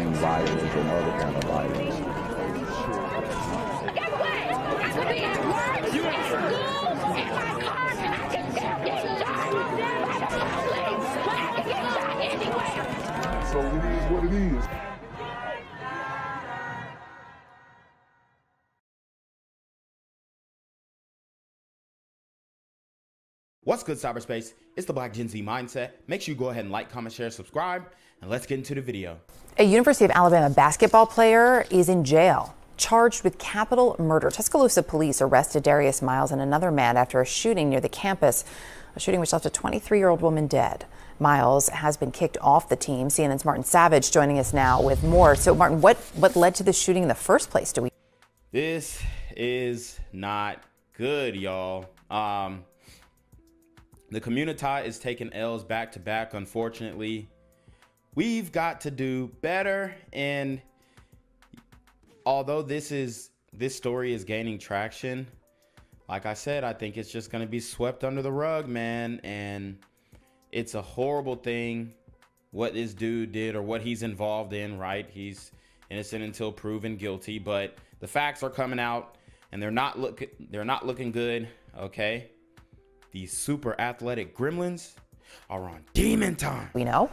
gang violence and other kind of violence. Get away! I could be at work, at school, in my car, and I can still get shot by the police, but I can get shot anywhere. So it is what it is. What's good, cyberspace? It's the Black Gen Z Mindset. Make sure you go ahead and like, comment, share, subscribe, and let's get into the video. A University of Alabama basketball player is in jail, charged with capital murder. Tuscaloosa police arrested Darius Miles and another man after a shooting near the campus, a shooting which left a 23-year-old woman dead. Miles has been kicked off the team. CNN's Martin Savage joining us now with more. So, Martin, what led to the shooting in the first place? This is not good, y'all. The community is taking L's back to back, unfortunately. We've got to do better, and although this story is gaining traction, like I said, I think it's just going to be swept under the rug, man, and it's a horrible thing what this dude did or what he's involved in, right? He's innocent until proven guilty, but the facts are coming out, and they're not looking good, okay? These super athletic gremlins are on demon time. We know?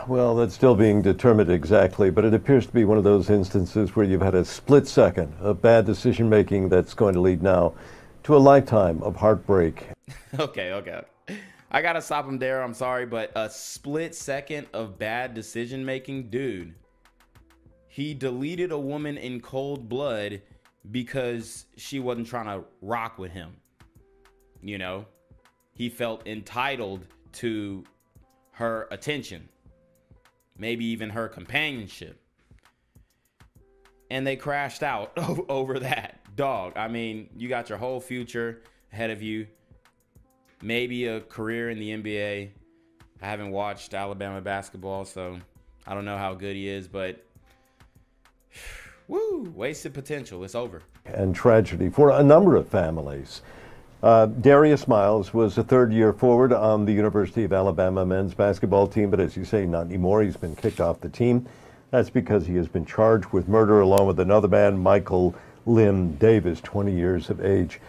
Well, that's still being determined exactly, but it appears to be one of those instances where you've had a split second of bad decision making that's going to lead now to a lifetime of heartbreak. Okay. I gotta stop him there. I'm sorry, but a split second of bad decision making, dude. He deleted a woman in cold blood because she wasn't trying to rock with him. You know? He felt entitled to her attention, maybe even her companionship. And they crashed out over that. Dog, I mean, you got your whole future ahead of you. Maybe a career in the NBA. I haven't watched Alabama basketball, so I don't know how good he is, but woo, wasted potential. It's over. And tragedy for a number of families. Darius Miles was a third-year forward on the University of Alabama men's basketball team, but as you say, not anymore. He's been kicked off the team. That's because he has been charged with murder along with another man, Michael Lim Davis, 20 years of age.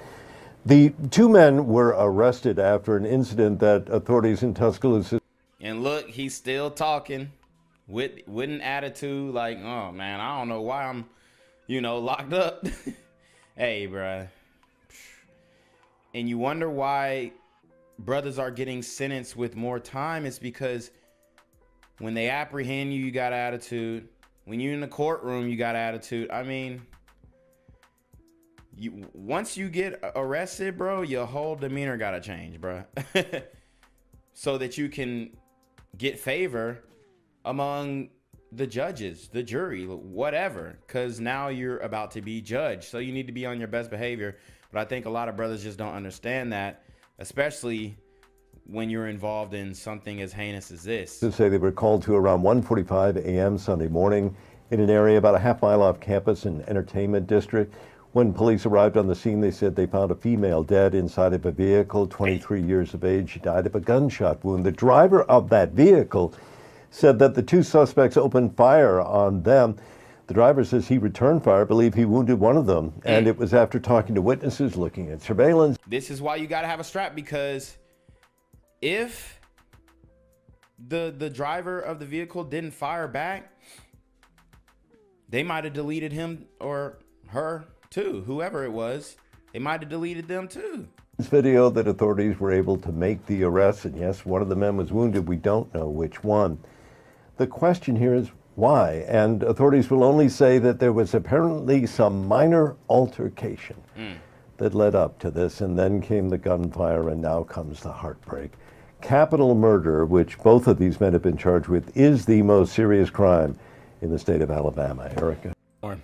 The two men were arrested after an incident that authorities in Tuscaloosa. And look, he's still talking with an attitude like, oh man, I don't know why I'm, locked up. Hey, bruh. And you wonder why brothers are getting sentenced with more time. It's because when they apprehend you, you got attitude. When you're in the courtroom, you got attitude. I mean, once you get arrested, bro, your whole demeanor got to change, bro. So that you can get favor among the judges, the jury, whatever. Because now you're about to be judged. So you need to be on your best behavior. But I think a lot of brothers just don't understand that, especially when you're involved in something as heinous as this. To say they were called to around 1:45 a.m. Sunday morning in an area about a half mile off campus in Entertainment District. When police arrived on the scene, they said they found a female dead inside of a vehicle, 23 years of age. She died of a gunshot wound. The driver of that vehicle said that the two suspects opened fire on them. The driver says he returned fire, believe he wounded one of them, and it was after talking to witnesses, looking at surveillance. This is why you got to have a strap, because if the driver of the vehicle didn't fire back, they might have deleted him or her too, whoever it was. They might have deleted them too. This video that authorities were able to make the arrest, and yes, one of the men was wounded. We don't know which one. The question here is, why? And authorities will only say that there was apparently some minor altercation that led up to this, and then came the gunfire, and now comes the heartbreak. Capital murder, which both of these men have been charged with, is the most serious crime in the state of Alabama. Erica. We're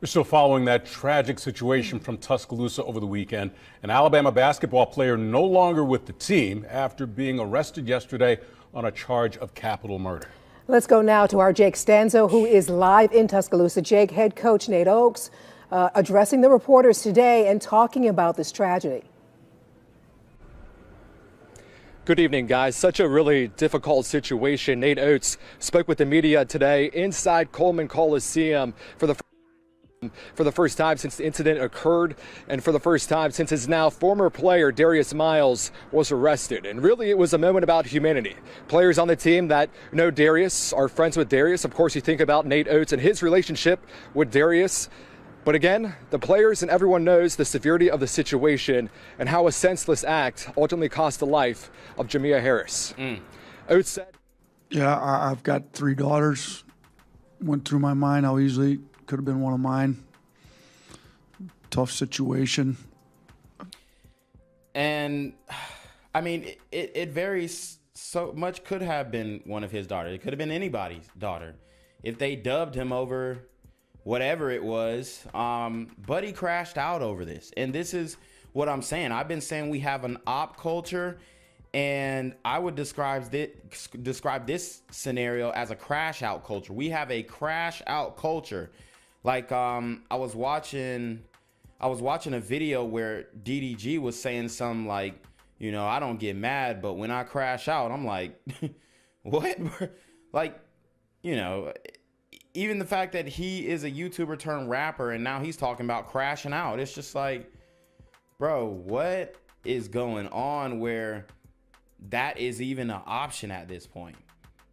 still following that tragic situation from Tuscaloosa over the weekend. An Alabama basketball player no longer with the team after being arrested yesterday on a charge of capital murder. Let's go now to our Jake Stanzo, who is live in Tuscaloosa. Jake, head coach Nate Oakes addressing the reporters today and talking about this tragedy. Good evening, guys. Such a really difficult situation. Nate Oates spoke with the media today inside Coleman Coliseum for the first time since the incident occurred, and for the first time since his now former player Darius Miles was arrested. And really, it was a moment about humanity. Players on the team that know Darius are friends with Darius. Of course, you think about Nate Oates and his relationship with Darius. But again, the players and everyone knows the severity of the situation and how a senseless act ultimately cost the life of Jamia Harris. Oates said, "Yeah, I've got 3 daughters. Went through my mind how easily could have been one of mine. Tough situation." And I mean, it varies so much. Could have been one of his daughters. It could have been anybody's daughter. If they dubbed him over whatever it was, but he crashed out over this. And this is what I'm saying. I've been saying we have an op culture, and I would describe this scenario as a crash out culture. We have a crash out culture. Like, I was watching a video where DDG was saying something like, you know, I don't get mad, but when I crash out, I'm like, what? Like, you know, even the fact that he is a YouTuber turned rapper and now he's talking about crashing out. It's just like, bro, what is going on where that is even an option at this point?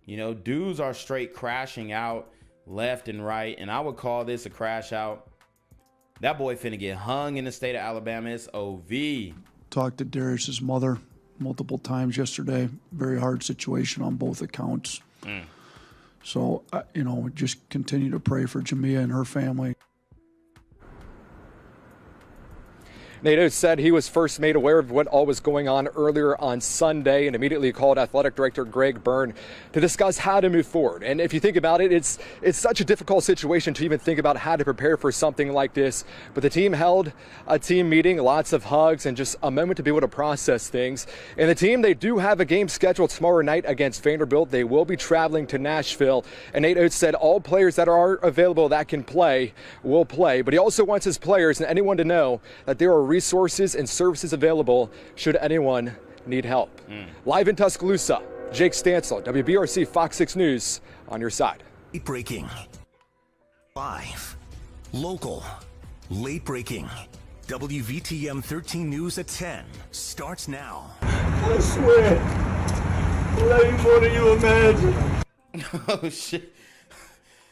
You know, dudes are straight crashing out left and right, and I would call this a crash out. That boy finna get hung in the state of Alabama. It's OV. Talked to Darius's mother multiple times yesterday. Very hard situation on both accounts. So, you know, just continue to pray for Jamia and her family. Nate Oates said he was first made aware of what all was going on earlier on Sunday and immediately called athletic director Greg Byrne to discuss how to move forward. And if you think about it, it's such a difficult situation to even think about how to prepare for something like this. But the team held a team meeting, lots of hugs, and just a moment to be able to process things. And the team, they do have a game scheduled tomorrow night against Vanderbilt. They will be traveling to Nashville. And Nate Oates said all players that are available that can play will play. But he also wants his players and anyone to know that there are resources and services available should anyone need help. Live in Tuscaloosa, Jake Stansel, WBRC Fox 6 News, on your side. Late breaking. Live. Local. Late breaking. WVTM 13 News at 10 starts now. I swear, I love you more than you imagine. Oh, shit.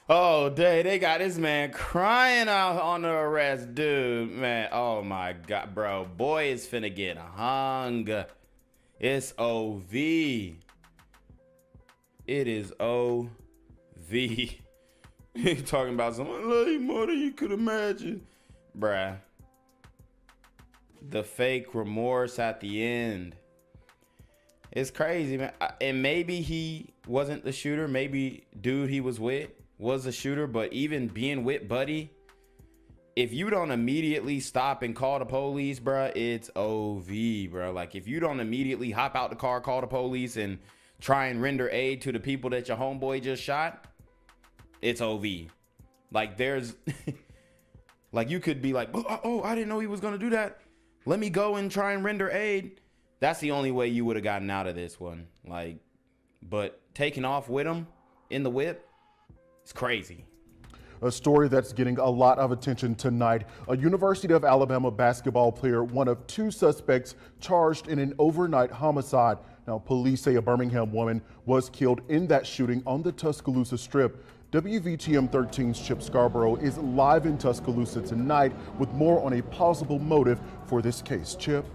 Oh, they got this man crying out on the arrest, dude, man. Oh my God, bro. Boy is finna get hung. It's OV. It is OV. He talking about someone, I love you more than you could imagine. Bruh. The fake remorse at the end. It's crazy, man. And maybe he wasn't the shooter. Maybe dude he was with was a shooter, but even being with Buddy, if you don't immediately stop and call the police, bruh, it's OV, bro. Like, if you don't immediately hop out the car, call the police, and try and render aid to the people that your homeboy just shot, it's OV. Like, there's, like, you could be like, oh, I didn't know he was gonna do that. Let me go and try and render aid. That's the only way you would have gotten out of this one. Like, but taking off with him in the whip, it's crazy. A story that's getting a lot of attention tonight. A University of Alabama basketball player, one of 2 suspects charged in an overnight homicide. Now, police say a Birmingham woman was killed in that shooting on the Tuscaloosa Strip. WVTM 13's Chip Scarborough is live in Tuscaloosa tonight with more on a possible motive for this case. Chip?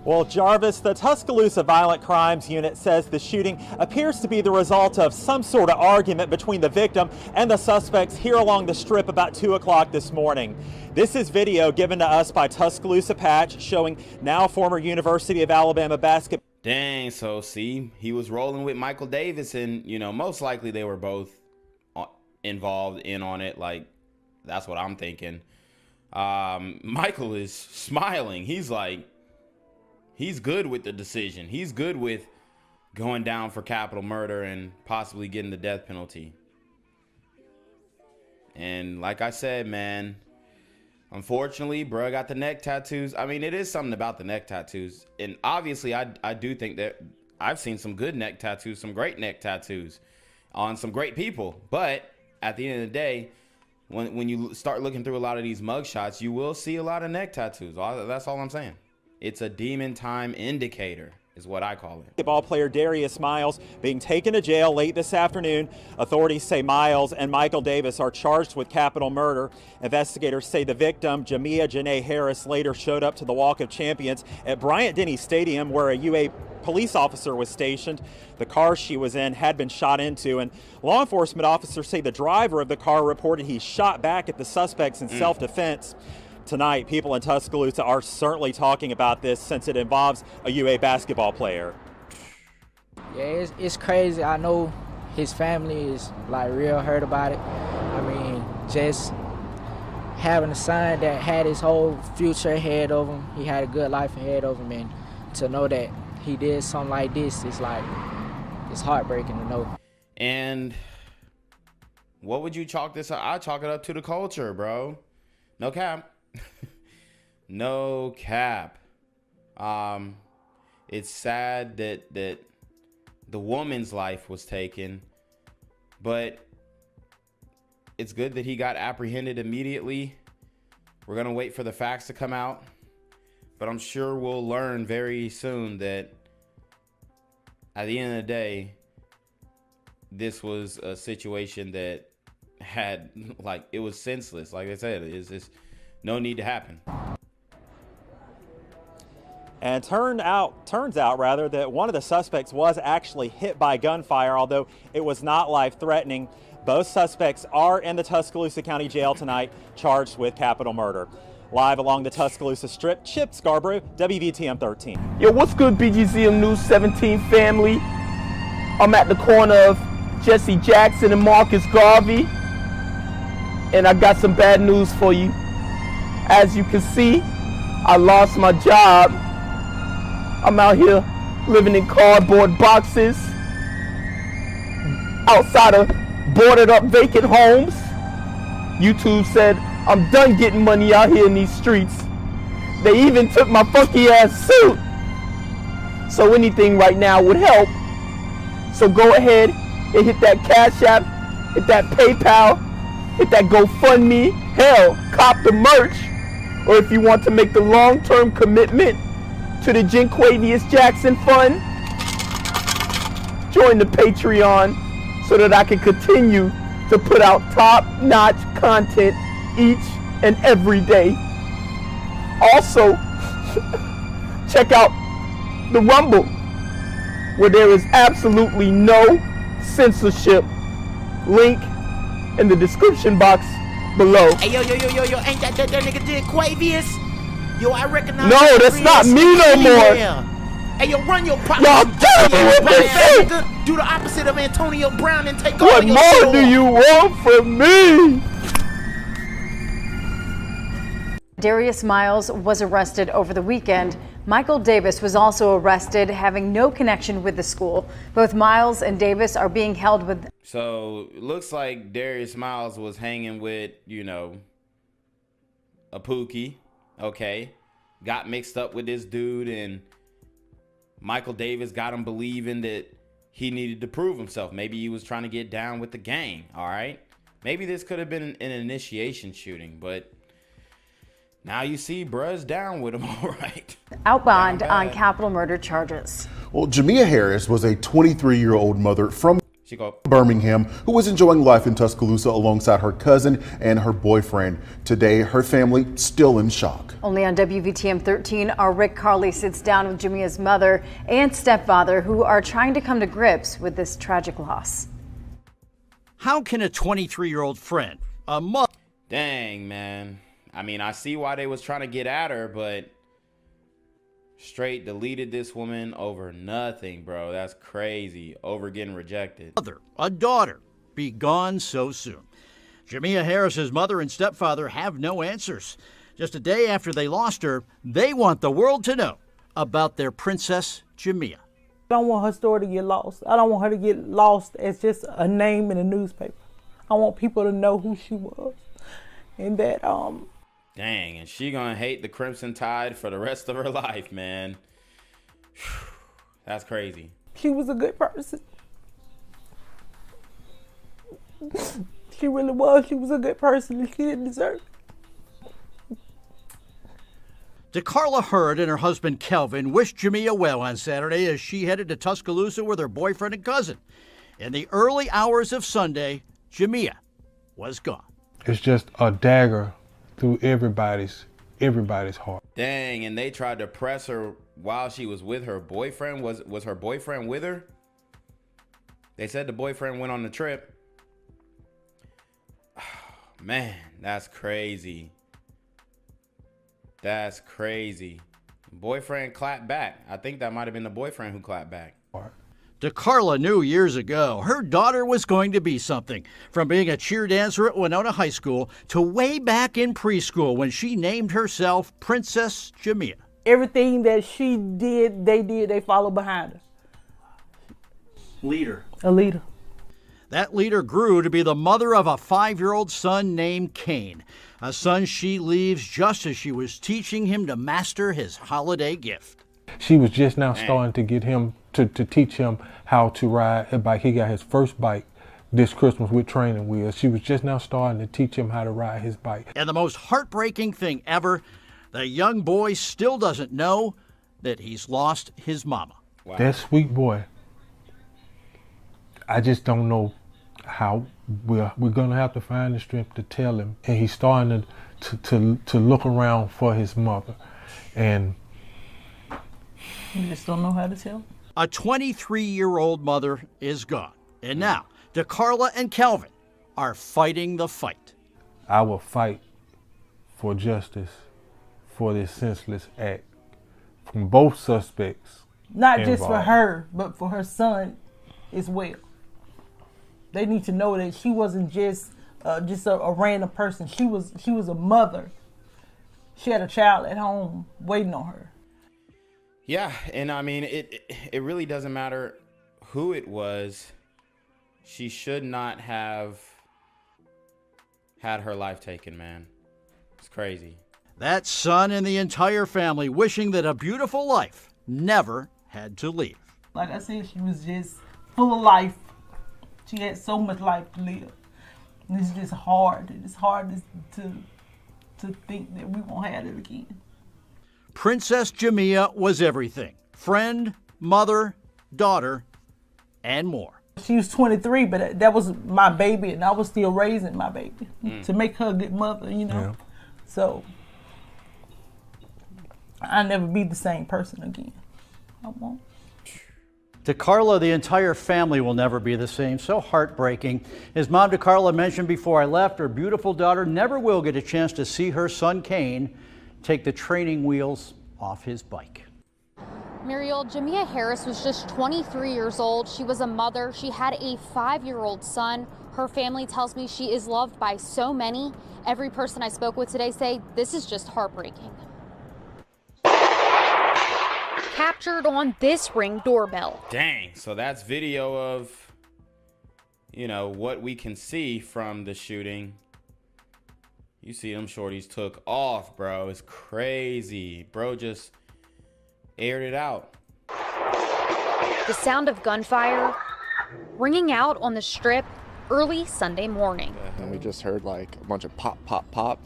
Well, Jarvis, the Tuscaloosa Violent Crimes Unit says the shooting appears to be the result of some sort of argument between the victim and the suspects here along the Strip about 2 o'clock this morning. This is video given to us by Tuscaloosa Patch showing now former University of Alabama basketball. Dang, so see, he was rolling with Michael Davis, and, you know, most likely they were both involved in on it. Like, that's what I'm thinking. Michael is smiling. He's like, he's good with the decision. He's good with going down for capital murder and possibly getting the death penalty. And like I said, man, Unfortunately, bro got the neck tattoos. I mean, it is something about the neck tattoos. And obviously, I do think that I've seen some good neck tattoos, some great neck tattoos on some great people. But at the end of the day, when you start looking through a lot of these mugshots, you will see a lot of neck tattoos. That's all I'm saying. It's a demon time indicator is what I call it. Basketball player Darius Miles being taken to jail late this afternoon. Authorities say Miles and Michael Davis are charged with capital murder. Investigators say the victim, Jamia Janae Harris, later showed up to the Walk of Champions at Bryant-Denny Stadium, where a UA police officer was stationed. The car she was in had been shot into, and law enforcement officers say the driver of the car reported he shot back at the suspects in self-defense. Tonight, people in Tuscaloosa are certainly talking about this since it involves a UA basketball player. Yeah, it's crazy. I know his family is like real hurt about it. I mean, just having a son that had his whole future ahead of him, he had a good life ahead of him, and to know that he did something like this, it's like, it's heartbreaking to know. And what would you chalk this up? I chalk it up to the culture, bro. No cap. No cap. It's sad that the woman's life was taken, but it's good that he got apprehended immediately. We're gonna wait for the facts to come out, but I'm sure we'll learn very soon that at the end of the day, this was a situation that had, like, it was senseless. Like I said, it's no need to happen. And turns out that one of the suspects was actually hit by gunfire, although it was not life-threatening. Both suspects are in the Tuscaloosa County Jail tonight, charged with capital murder. Live along the Tuscaloosa Strip, Chip Scarborough, WVTM 13. Yo, what's good, BGZM News 17 family? I'm at the corner of Jesse Jackson and Marcus Garvey, and I got some bad news for you. As you can see, I lost my job. I'm out here living in cardboard boxes outside of boarded up vacant homes. YouTube said I'm done getting money out here in these streets. They even took my funky ass suit. So anything right now would help. So go ahead and hit that Cash App, hit that PayPal, hit that GoFundMe. Hell, cop the merch. Or if you want to make the long-term commitment to the Jinquavius Jackson Fund, join the Patreon so that I can continue to put out top-notch content each and every day. Also, check out the Rumble, where there is absolutely no censorship. Link in the description box below. Hey, yo, ain't that nigga Jinquavius? Yo, I recognize. No, that's not me no more. Hey, yo, run your pocket. Y'all killing me with this shit. Do the opposite of Antonio Brown and take What all your more do you want from me? Darius Miles was arrested over the weekend. Michael Davis was also arrested, having no connection with the school. Both Miles and Davis are being held with. So it looks like Darius Miles was hanging with, you know, a Pookie. Okay. Got mixed up with this dude, and Michael Davis got him believing that he needed to prove himself. Maybe he was trying to get down with the gang. All right. Maybe this could have been an initiation shooting, but now you see bruh's down with him. All right. Outbound on capital murder charges. Well, Jamia Harris was a 23-year-old mother from Birmingham who was enjoying life in Tuscaloosa alongside her cousin and her boyfriend. Today, her family still in shock. Only on WVTM 13, our Rick Carley sits down with Jamia's mother and stepfather, who are trying to come to grips with this tragic loss. How can a 23-year-old friend, a mother... Dang, man. I mean, I see why they was trying to get at her, but straight deleted this woman over nothing, bro. That's crazy. Over getting rejected. A daughter, be gone so soon. Jamia Harris's mother and stepfather have no answers. Just a day after they lost her, they want the world to know about their princess, Jamia. I don't want her story to get lost. I don't want her to get lost as just a name in a newspaper. I want people to know who she was, and that Dang, and she gonna hate the Crimson Tide for the rest of her life, man. That's crazy. She was a good person. She really was. She was a good person, and she didn't deserve it. DeCarla Hurd and her husband Kelvin wished Jamia well on Saturday as she headed to Tuscaloosa with her boyfriend and cousin. In the early hours of Sunday, Jamia was gone. It's just a dagger through everybody's heart. Dang, and they tried to press her while she was with her boyfriend. Was her boyfriend with her? They said the boyfriend went on the trip. Man, that's crazy. That's crazy. Boyfriend clapped back. I think that might have been the boyfriend who clapped back. DeCarla knew years ago her daughter was going to be something, from being a cheer dancer at Winona High School to way back in preschool when she named herself Princess Jamia. Everything that she did, they followed behind her. Leader. A leader. That leader grew to be the mother of a 5-year-old son named Kane, a son she leaves just as she was teaching him to master his holiday gift. She was just now starting to get him to teach him how to ride a bike. He got his first bike this Christmas with training wheels. She was just now starting to teach him how to ride his bike. And the most heartbreaking thing ever, the young boy still doesn't know that he's lost his mama. Wow. That sweet boy, I just don't know how we're going to have to find the strength to tell him. And he's starting to look around for his mother. And you just don't know how to tell. A 23-year-old mother is gone. And now, DeCarla and Kelvin are fighting the fight. I will fight for justice for this senseless act from both suspects. Not just for her, but for her son as well. They need to know that she wasn't just a random person. She was a mother. She had a child at home waiting on her. Yeah, and I mean, it really doesn't matter who it was. She should not have had her life taken, man. It's crazy. That son and the entire family wishing that a beautiful life never had to leave. Like I said, she was just full of life. She had so much life to live. And it's just hard. It's hard to think that we won't have it again. Princess Jamia was everything. Friend, mother, daughter, and more. She was 23, but that was my baby, and I was still raising my baby to make her a good mother, you know. Yeah. So I'll never be the same person again. I won't. DeCarla, the entire family will never be the same. So heartbreaking. As Mom DeCarla mentioned before I left, her beautiful daughter never will get a chance to see her son Kane take the training wheels off his bike. Muriel, Jamia Harris was just 23 years old. She was a mother. She had a 5-year-old son. Her family tells me she is loved by so many. Every person I spoke with today say this is just heartbreaking. Captured on this Ring doorbell. Dang, so that's video of, you know, what we can see from the shooting. You see them shorties took off, bro. It's crazy. Bro just aired it out. The sound of gunfire ringing out on the strip early Sunday morning. And we just heard like a bunch of pop, pop, pop,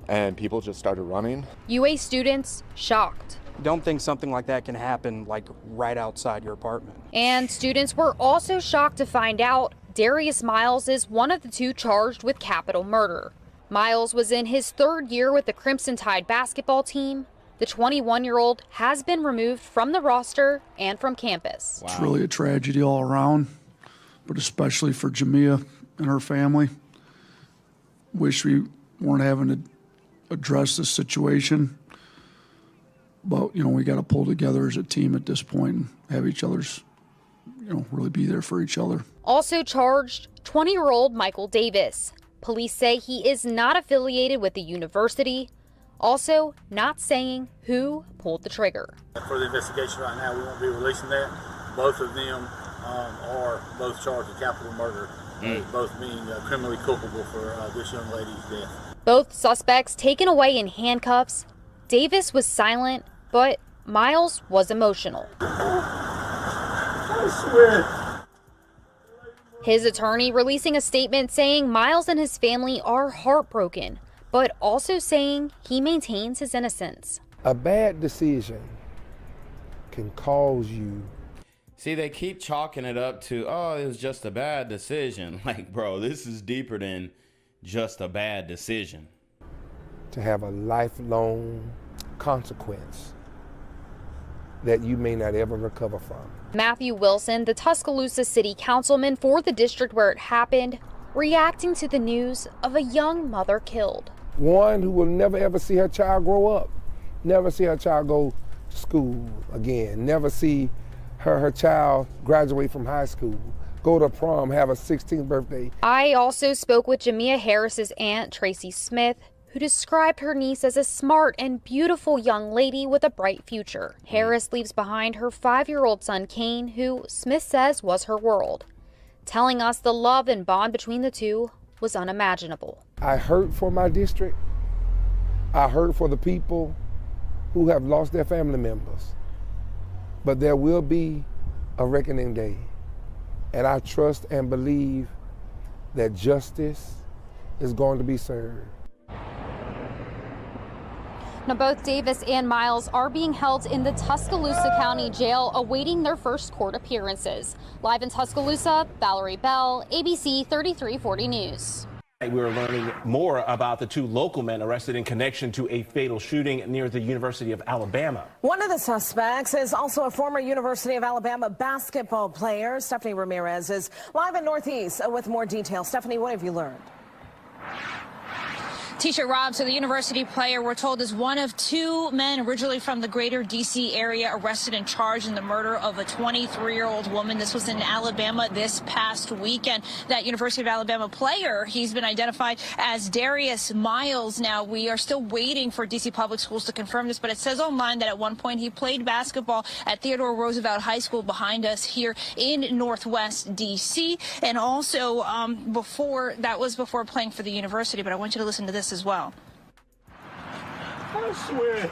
and people just started running. UA students shocked. Don't think something like that can happen like right outside your apartment. And students were also shocked to find out Darius Miles is one of the 2 charged with capital murder. Miles was in his 3rd year with the Crimson Tide basketball team. The 21-year-old has been removed from the roster and from campus. Wow. It's really a tragedy all around, but especially for Jamia and her family. Wish we weren't having to address this situation. But, you know, we got to pull together as a team at this point and have each other's, you know, really be there for each other. Also charged, 20-year-old Michael Davis. Police say he is not affiliated with the university, also not saying who pulled the trigger. For the investigation right now, we won't be releasing that. Both of them are both charged with capital murder, both being criminally culpable for this young lady's death. Both suspects taken away in handcuffs. Davis was silent, but Miles was emotional. I swear. His attorney releasing a statement saying Miles and his family are heartbroken, but also saying he maintains his innocence. A bad decision can cause you. See, they keep chalking it up to, oh, it was just a bad decision. Like, bro, this is deeper than just a bad decision. To have a lifelong consequence that you may not ever recover from. Matthew Wilson, the Tuscaloosa city councilman for the district where it happened, reacting to the news of a young mother killed. One who will never ever see her child grow up, never see her child go to school again, never see her child graduate from high school, go to prom, have a 16th birthday. I also spoke with Jamia Harris's aunt, Tracy Smith, who described her niece as a smart and beautiful young lady with a bright future. Harris leaves behind her 5-year-old son, Kane, who Smith says was her world, telling us the love and bond between the two was unimaginable. I hurt for my district. I hurt for the people who have lost their family members. But there will be a reckoning day. And I trust and believe that justice is going to be served. Now, both Davis and Miles are being held in the Tuscaloosa County Jail awaiting their first court appearances. Live in Tuscaloosa, Valerie Bell, ABC 3340 News. We're learning more about the 2 local men arrested in connection to a fatal shooting near the University of Alabama. One of the suspects is also a former University of Alabama basketball player. Stephanie Ramirez is live in Northeast with more details. Stephanie, what have you learned? Tisha, Rob, so the university player, we're told, is one of 2 men originally from the greater D.C. area arrested and charged in the murder of a 23-year-old woman. This was in Alabama this past weekend. That University of Alabama player, he's been identified as Darius Miles. Now, we are still waiting for D.C. Public Schools to confirm this, but it says online that at one point he played basketball at Theodore Roosevelt High School behind us here in Northwest D.C. And also before playing for the university. But I want you to listen to this as well. I swear,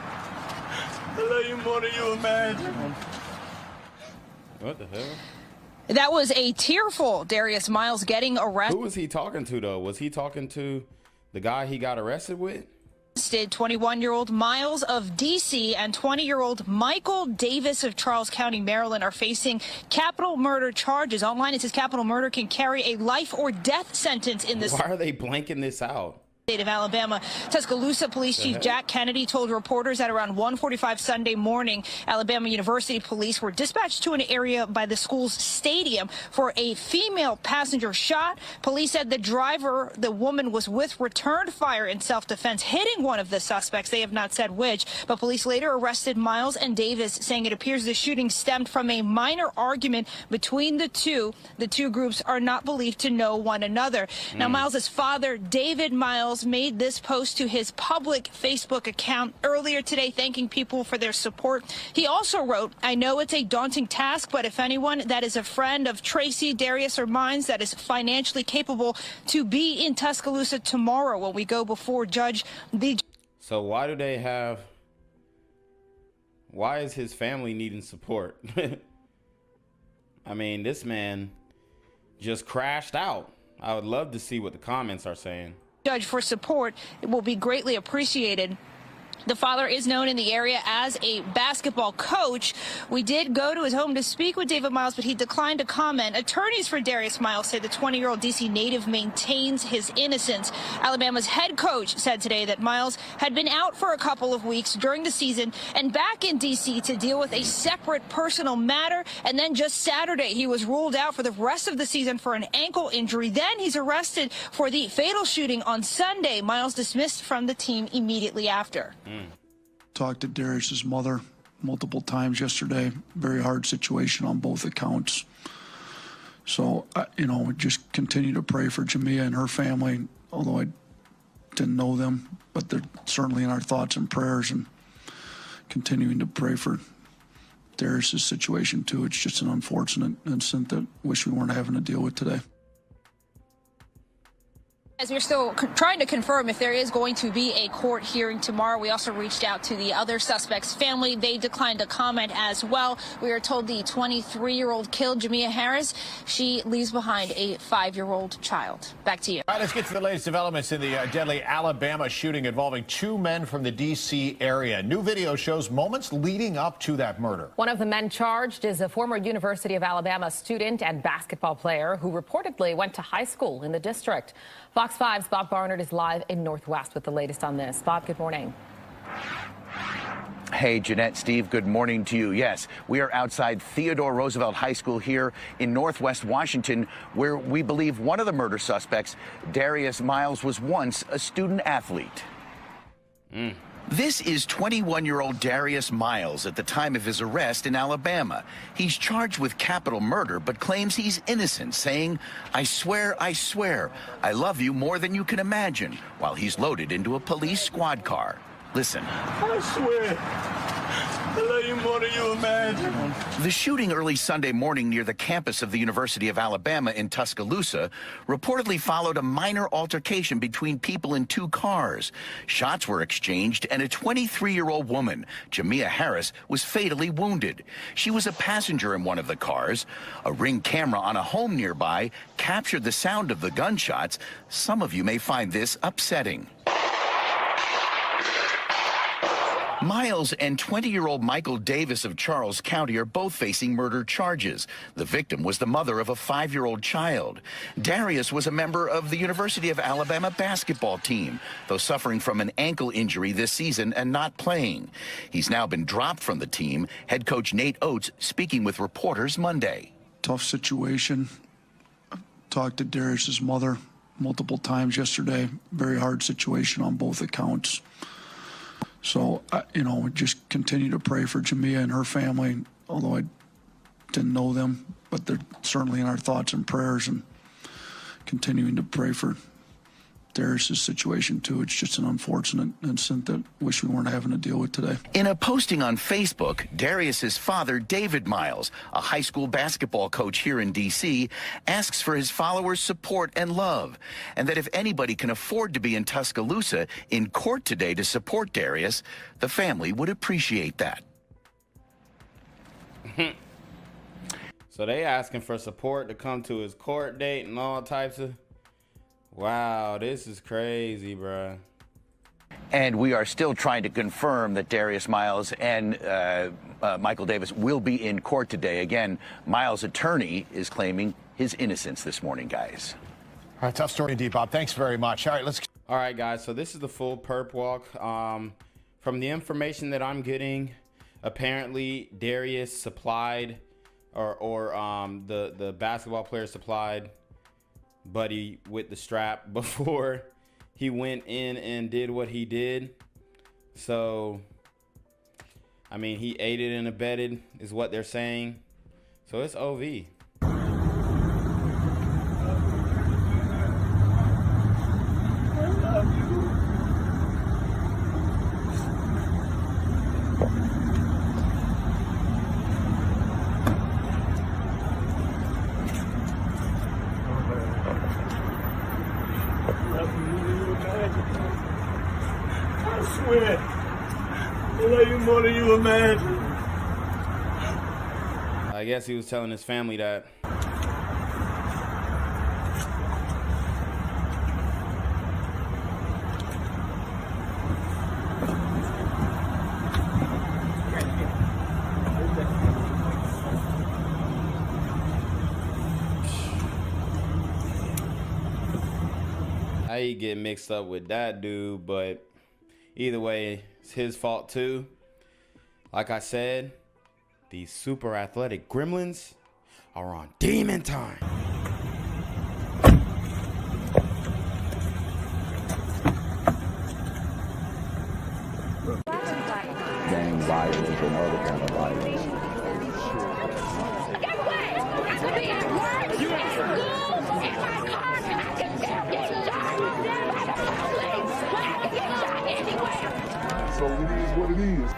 I love you more than you imagine. What the hell? That was a tearful Darius Miles getting arrested. Who was he talking to, though? Was he talking to the guy he got arrested with? 21-year-old Miles of D.C. and 20-year-old Michael Davis of Charles County, Maryland are facing capital murder charges. Online, it says capital murder can carry a life or death sentence in this. Why are they blanking this out? State of Alabama. Tuscaloosa Police Chief Jack Kennedy told reporters at around 1:45 Sunday morning, Alabama University police were dispatched to an area by the school's stadium for a female passenger shot. Police said the driver, the woman was with, returned fire in self-defense, hitting one of the suspects. They have not said which, but police later arrested Miles and Davis, saying it appears the shooting stemmed from a minor argument between the two. The two groups are not believed to know one another. Now, Miles's father, David Miles, made this post to his public Facebook account earlier today, thanking people for their support. He also wrote, "I know it's a daunting task, but if anyone that is a friend of Tracy, Darius, or mine that is financially capable to be in Tuscaloosa tomorrow when we go before Judge the." So why is his family needing support? I mean, this man just crashed out. I would love to see what the comments are saying. Judge for support, it will be greatly appreciated. The father is known in the area as a basketball coach. We did go to his home to speak with David Miles, but he declined to comment. Attorneys for Darius Miles say the 20-year-old D.C. native maintains his innocence. Alabama's head coach said today that Miles had been out for a couple of weeks during the season and back in D.C. to deal with a separate personal matter. And then just Saturday, he was ruled out for the rest of the season for an ankle injury. Then he's arrested for the fatal shooting on Sunday. Miles dismissed from the team immediately after. Talked to Darius's mother multiple times yesterday. Very hard situation on both accounts. So, we just continue to pray for Jamia and her family, although I didn't know them, but they're certainly in our thoughts and prayers, and continuing to pray for Darius's situation too. It's just an unfortunate incident that wish we weren't having to deal with today. As we're still trying to confirm if there is going to be a court hearing tomorrow. We also reached out to the other suspect's family. They declined to comment as well. We are told the 23-year-old killed Jamia Harris. She leaves behind a 5-year-old child. Back to you. All right, let's get to the latest developments in the deadly Alabama shooting involving 2 men from the D.C. area. New video shows moments leading up to that murder. One of the men charged is a former University of Alabama student and basketball player who reportedly went to high school in the district. Fox 5's Bob Barnard is live in Northwest with the latest on this. Bob, good morning. Hey, Jeanette, Steve, good morning to you. Yes, we are outside Theodore Roosevelt High School here in Northwest Washington, where we believe one of the murder suspects, Darius Miles, was once a student athlete. This is 21-year-old Darius Miles at the time of his arrest in Alabama. He's charged with capital murder, but claims he's innocent, saying, I swear, I love you more than you can imagine, while he's loaded into a police squad car. Listen. I swear, I love you more than you imagine. The shooting early Sunday morning near the campus of the University of Alabama in Tuscaloosa reportedly followed a minor altercation between people in 2 cars. Shots were exchanged, and a 23-year-old woman, Jamia Harris, was fatally wounded. She was a passenger in one of the cars. A Ring camera on a home nearby captured the sound of the gunshots. Some of you may find this upsetting. Miles and 20-year-old Michael Davis of Charles County are both facing murder charges. The victim was the mother of a 5-year-old child. Darius was a member of the University of Alabama basketball team, though suffering from an ankle injury this season and not playing. He's now been dropped from the team. Head coach Nate Oates speaking with reporters Monday. Tough situation. I talked to Darius's mother multiple times yesterday. Very hard situation on both accounts. So, just continue to pray for Jamia and her family, although I didn't know them, but they're certainly in our thoughts and prayers, and continuing to pray for Darius' situation, too. It's just an unfortunate incident that I wish we weren't having to deal with today. In a posting on Facebook, Darius' father, David Miles, a high school basketball coach here in D.C., asks for his followers' support and love, and that if anybody can afford to be in Tuscaloosa in court today to support Darius, the family would appreciate that. So they asking for support to come to his court date and all types of... Wow, this is crazy, bro. And we are still trying to confirm that Darius Miles and Michael Davis will be in court today. Again, Miles' attorney is claiming his innocence this morning, guys. All right, tough story indeed, Bob. Thanks very much. All right, let's... All right, guys, so this is the full perp walk. From the information that I'm getting, apparently Darius supplied, or the basketball player supplied Buddy with the strap before he went in and did what he did. So, I mean, he aided and abetted is what they're saying. So it's OV. I swear, I love you more than you imagine. I guess he was telling his family that. He get mixed up with that dude, but either way, it's his fault too. Like I said, these super athletic gremlins are on demon time. Gang violence and other kind of violence. So it is what it is.